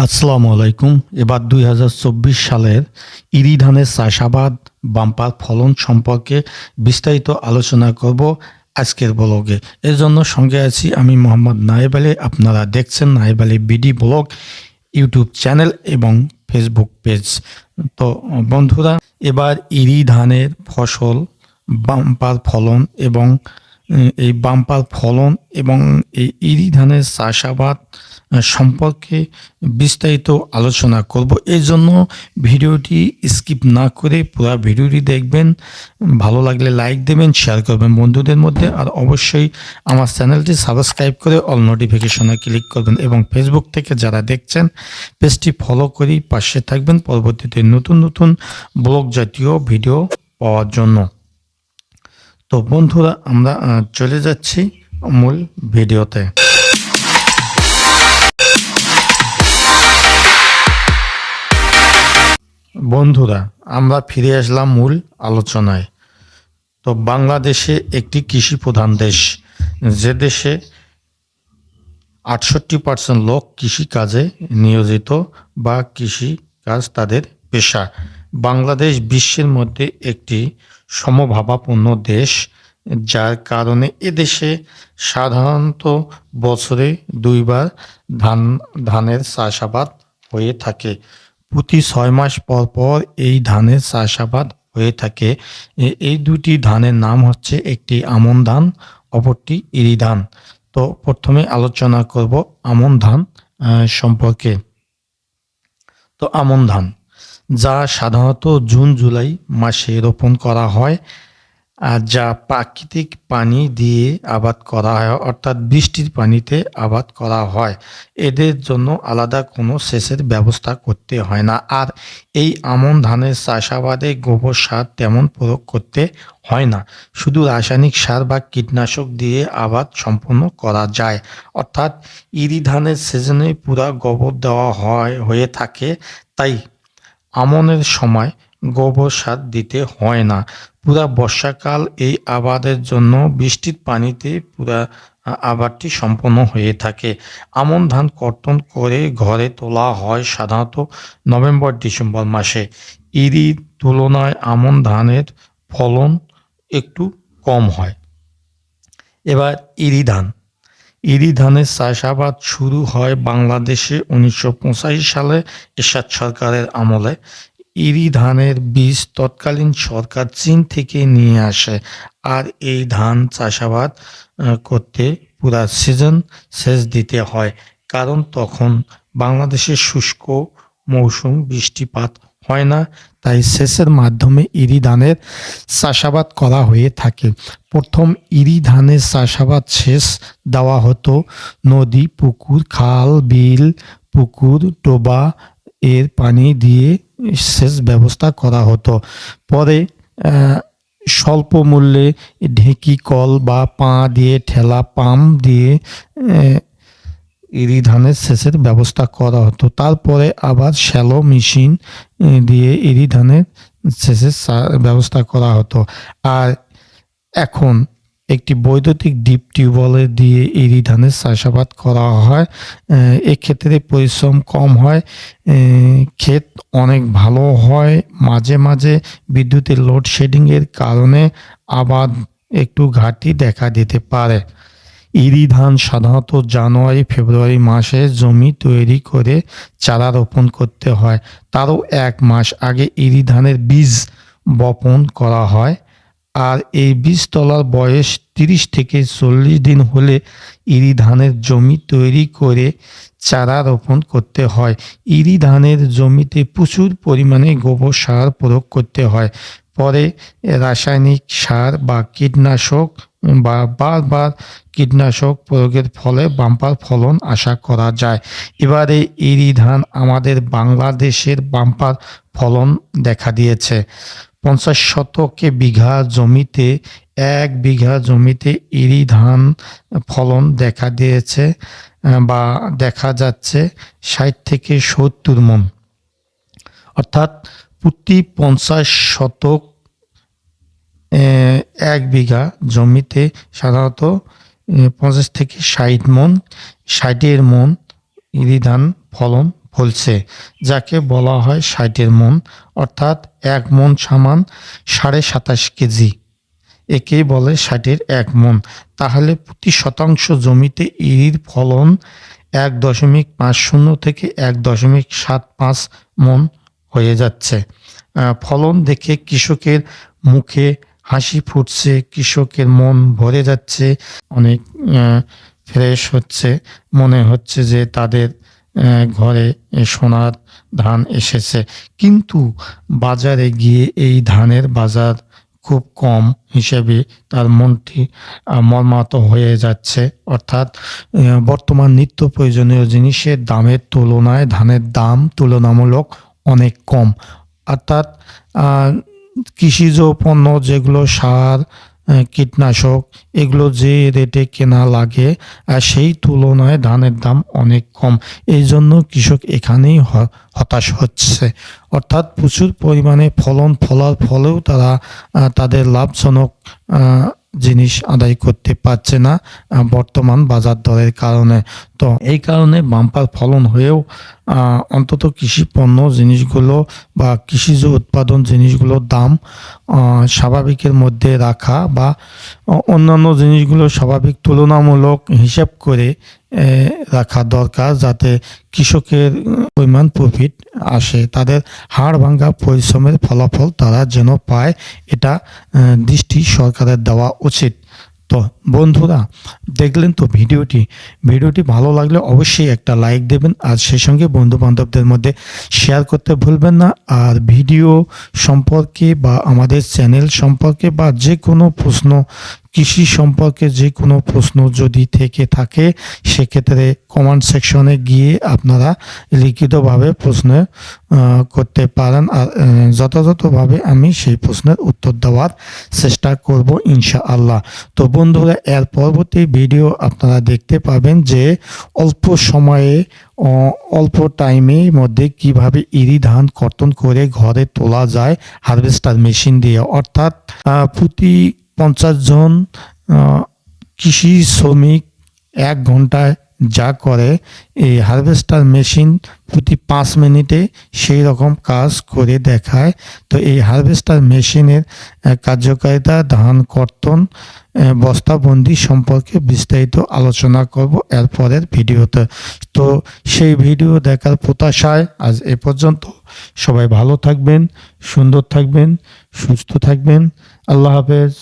আসসালামু আলাইকুম। এবার ২০২৪ সালের ইরি ধানের চাষাবাদ বাম্পার ফলন সম্পর্কে বিস্তারিত আলোচনা করব আজকের ব্লগে। এর জন্য সঙ্গে আছি আমি মোহাম্মদ নায়েব আলী। আপনারা দেখছেন নায়েব Ali BD blog YouTube channel এবং ফেসবুক পেজ। তো বন্ধুরা, এবার ইরি ধানের ফসল বাম্পার ফলন এবং এই বাম্পার ফলন এবং এই ইরি ধানের চাষাবাদ সম্পর্কে বিস্তারিত আলোচনা করব। এই জন্য ভিডিওটি স্কিপ না করে পুরো ভিডিওটি দেখবেন। ভালো লাগলে লাইক দেবেন, শেয়ার করবেন বন্ধুদের মধ্যে, আর অবশ্যই আমার চ্যানেলটি সাবস্ক্রাইব করে অল নোটিফিকেশনে ক্লিক করবেন এবং ফেসবুক থেকে যারা দেখছেন পেজটি ফলো করে পাশে থাকবেন পরবর্তীতে নতুন নতুন ব্লগ জাতীয় ভিডিও পাওয়ার জন্য। তো বন্ধুরা, আমরা চলে যাচ্ছি মূল ভিডিওতে। বন্ধুরা, আমরা ফিরে আসলাম মূল আলোচনায়। তো বাংলাদেশে একটি কৃষি প্রধান দেশ, যে দেশে 68% লোক কৃষিকাজে নিয়োজিত বা কৃষি কাজ তাদের পেশা। বাংলাদেশ বিশ্বের মধ্যে একটি সমভাবাপন্ন দেশ, যার কারণে এদেশে সাধারণত বছরে দুইবার ধানের চাষাবাদ হয়ে থাকে। প্রতি 6 মাস পর পর এই ধানের চাষাবাদ হয়ে থাকে। এই দুটি ধানের নাম হচ্ছে, একটি আমন ধান, অপরটি ইরি ধান। তো প্রথমে আলোচনা করব আমন ধান সম্পর্কে। তো আমন ধান, যা সাধারণত জুন জুলাই মাসে রোপণ করা হয়, আর যা প্রাকৃতিক পানি দিয়ে আবাদ করা হয়, অর্থাৎ বৃষ্টির পানিতে আবাদ করা হয়। এদের জন্য আলাদা কোনো সেচের ব্যবস্থা করতে হয় না। আর এই আমন ধানের চাষাবাদে গোবর সার তেমন প্রয়োগ করতে হয় না, শুধু রাসায়নিক সার বা কীটনাশক দিয়ে আবাদ সম্পন্ন করা যায়। অর্থাৎ ইরি ধানের সিজনে পুরা গোবর দেওয়া হয়ে থাকে, তাই আমনের সময় গোবর সার দিতে হয় না। পুরা বর্ষাকাল এই আবাদের জন্য বৃষ্টির পানিতে পুরা আবাদটি সম্পন্ন হয়ে থাকে। আমন ধান কর্তন করে ঘরে তোলা হয় সাধারণত নভেম্বর ডিসেম্বর মাসে। ইরির তুলনায় আমন ধানের ফলন একটু কম হয়। এবার ইরি ধান। ইরি ধানের চাষাবাদ শুরু হয় বাংলাদেশে 1985 সালে এরশাদ সরকারের আমলে। ইরি ধানের বীজ তৎকালীন সরকার চীন থেকে নিয়ে আসে, আর এই ধান চাষাবাদ করতে পুরা সিজন সেচ দিতে হয়, কারণ তখন বাংলাদেশের শুষ্ক মৌসুম, বৃষ্টিপাত হয় না, তাই সেচের মাধ্যমে ইরি ধানের চাষাবাদ করা হয়ে থাকে। প্রথম ইরি ধানের চাষাবাদ সেচ দেওয়া হতো নদী, পুকুর, খাল, বিল, পুকুর, ডোবা এর পানি দিয়ে সেচ ব্যবস্থা করা হতো। পরে স্বল্প মূল্যে ঢেঁকি কল বা পা দিয়ে ঠেলা পাম্প দিয়ে ইরি ধানের সেচের ব্যবস্থা করা হতো। তারপরে আবার শ্যালো মেশিন দিয়ে ইরি ধানের সেচের ব্যবস্থা করা হতো। আর এখন একটি বৈদ্যুতিক ডিপ টিউবওয়েল দিয়ে ইরি ধানের চাষাবাদ করা হয়। এক্ষেত্রে পরিশ্রম কম হয়, ক্ষেত অনেক ভালো হয়। মাঝে মাঝে বিদ্যুতের লোডশেডিংয়ের কারণে আবাদ একটু ঘাটতি দেখা দিতে পারে। ইরি ধান সাধারণত জানুয়ারি ফেব্রুয়ারি মাসে জমি তৈরি করে চারা রোপণ করতে হয়। তারও 1 মাস আগে ইরি ধানের বীজ বপন করা হয়, আর এই বীজতলার বয়স 30 থেকে 40 দিন হলে ইরি ধানের জমি তৈরি করে চারা রোপণ করতে হয়। ইরি ধানের জমিতে প্রচুর পরিমাণে গোবর সার প্রয়োগ করতে হয়। পরে রাসায়নিক সার বা কীটনাশক বা বারবার কীটনাশক প্রয়োগের ফলে বাম্পার ফলন আশা করা যায়। এবারে ইরি ধান আমাদের বাংলাদেশের বাম্পার ফলন দেখা দিয়েছে। 50 শতকে বিঘা জমিতে 1 বিঘা জমিতে ইরি ধান ফলন দেখা দিয়েছে বা দেখা যাচ্ছে 60 থেকে 70 মণ। অর্থাৎ প্রতি 50 শতক 1 বিঘা জমিতে সাধারণত 50 থেকে 60 মণ, 60 মণ ইরি ধান ফলন ফলছে, যাকে বলা হয় 60 মণ, অর্থাৎ 1 মণ সমান 27.5 কেজি। একেই বলে 60-এর 1 মণ। তাহলে প্রতি শতাংশ জমিতে এরির ফলন 1.50 থেকে 1.75 মণ হয়ে যাচ্ছে। ফলন দেখে কৃষকের মুখে হাসি ফুটছে, কৃষকের মন ভরে যাচ্ছে, অনেক ফ্রেশ হচ্ছে, মনে হচ্ছে যে তাদের ঘরে সোনার ধান এসেছে। কিন্তু বাজারে গিয়ে এই ধানের বাজার খুব কম হিসেবে তার মনটি মর্মাহত হয়ে যাচ্ছে। অর্থাৎ বর্তমান নিত্য প্রয়োজনীয় জিনিসের দামের তুলনায় ধানের দাম তুলনামূলক অনেক কম। অর্থাৎ কৃষিজ পণ্য যেগুলো সার, কীটনাশক এগুলো যে রেটে কেনা লাগে সেই তুলনায় ধানের দাম অনেক কম। এই জন্য কৃষক এখানেই হতাশ হচ্ছে। অর্থাৎ প্রচুর পরিমাণে ফলন ফলার ফলেও তারা তাদের লাভজনক জিনিস আদায় করতে পারছে না বর্তমান বাজার দরের কারণে। তো এই কারণে বাম্পার ফলন হয়েও অন্তত কৃষি পণ্য জিনিসগুলো বা কৃষিজ উৎপাদন জিনিসগুলোর দাম স্বাভাবিকের মধ্যে রাখা বা অন্যান্য জিনিসগুলো স্বাভাবিক তুলনামূলক হিসাব করে রাখা দরকার, যাতে কৃষকের পরিমাণ প্রফিট আসে, তাদের হাড় ভাঙা পরিশ্রমের ফলাফল তারা যেন পায়, এটা দৃষ্টি সরকারের দেওয়া উচিত। তো বন্ধুরা, দেখলেন তো ভিডিওটি ভালো লাগলে অবশ্যই একটা লাইক দেবেন, আর সেই সঙ্গে বন্ধু বান্ধবদের মধ্যে শেয়ার করতে ভুলবেন না। আর ভিডিও সম্পর্কে বা আমাদের চ্যানেল সম্পর্কে বা যে কোনো প্রশ্ন, কৃষি সম্পর্কে যে কোনো প্রশ্ন যদি থেকে থাকে, সেক্ষেত্রে কমেন্ট সেকশনে গিয়ে আপনারা লিখিতভাবে প্রশ্ন করতে পারেন, আর যথাযথভাবে আমি সেই প্রশ্নের উত্তর দেওয়ার চেষ্টা করব ইনশাআল্লাহ। তো বন্ধুরা, এর পরবর্তী ভিডিও আপনারা দেখতে পাবেন যে অল্প সময়ে অল্প টাইমের মধ্যে কিভাবে ইরি ধান কর্তন করে ঘরে তোলা যায় হারভেস্টার মেশিন দিয়ে। অর্থাৎ প্রতি 50 জন কৃষি শ্রমিক 1 ঘন্টায় যা করে, এই হারভেস্টার মেশিন প্রতি 5 মিনিটে সেই রকম কাজ করে দেখায়। তো এই হারভেস্টার মেশিনের কার্যকারিতা, ধান কর্তন, বস্তাবন্দি সম্পর্কে বিস্তারিত আলোচনা করব এর পরের ভিডিওতে। তো সেই ভিডিও দেখার প্রত্যাশায় আজ এ পর্যন্ত। সবাই ভালো থাকবেন, সুন্দর থাকবেন, সুস্থ থাকবেন। আল্লাহ হাফেজ।